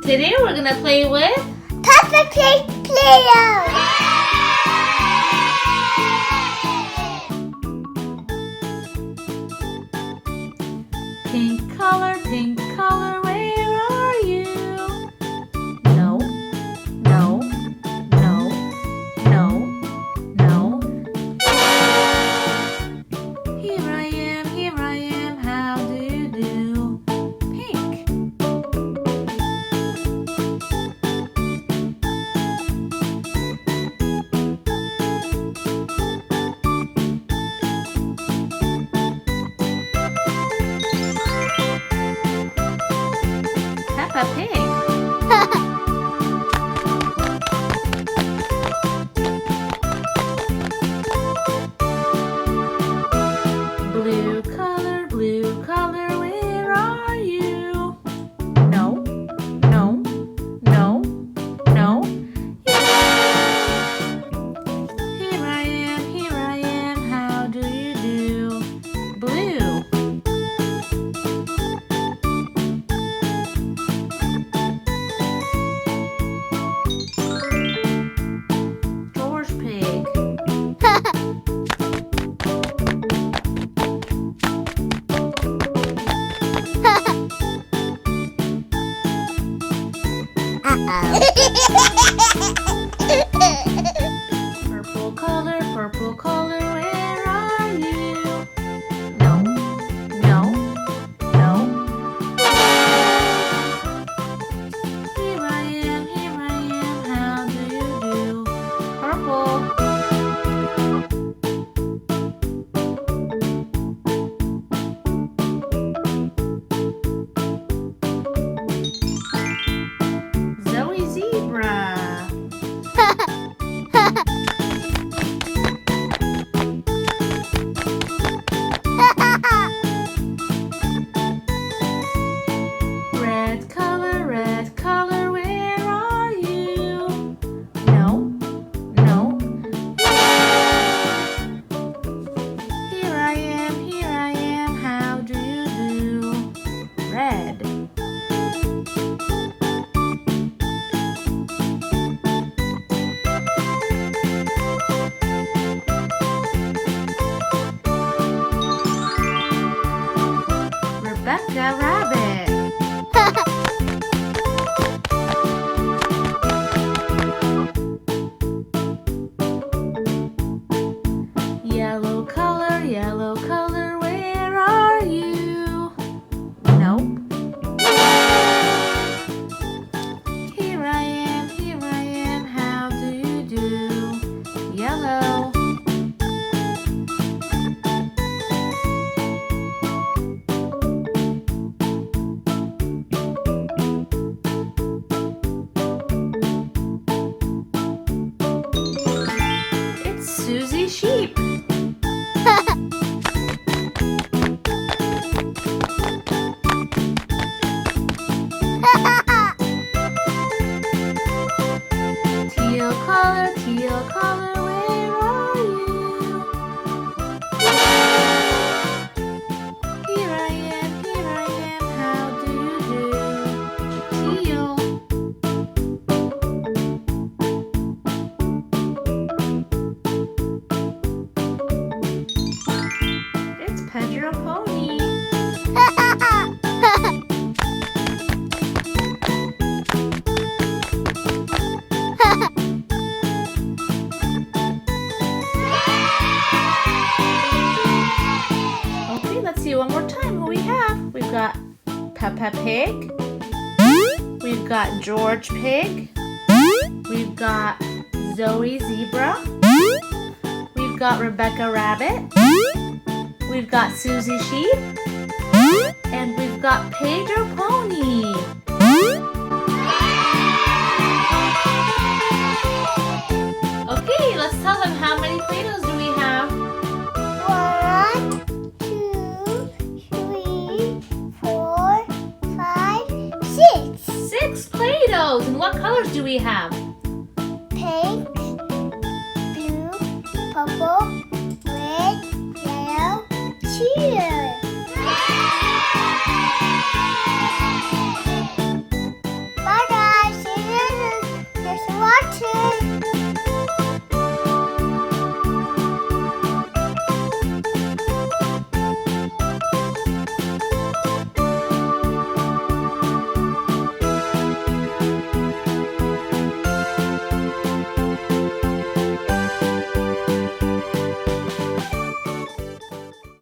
Today we're gonna play with Peppa Pig Play-Doh! Pink color, where are you? No, no, no, no, no. Here I am, how do you do? Pink. Peppa Pig. Blue color, where are you? No, no, no, no. Here I am, how do you do? Blue. George Pig. Purple color, where are you? No, no, no. Here I am, how do you do? Purple. Zoe Zebra. Red color, where are you? No, no. Here I am, how do you do? Red. Rebecca Rabbit. Yellow color, where are you? Nope. Here I am, how do you do? Yellow. It's Susie Sheep. Teal color, where are you? Here I am, how do you do? Teal. It's Pedro Pony. Okay, let's see one more time who we have. We've got Peppa Pig. We've got George Pig. We've got Zoe Zebra. We've got Rebecca Rabbit. We've got Susie Sheep. And we've got Pedro Pony. Okay, let's tell them how many Play-Dohs do we have? 1, 2, 3, 4, 5, 6. 6 Play-Dohs. And what colors do we have? Pink,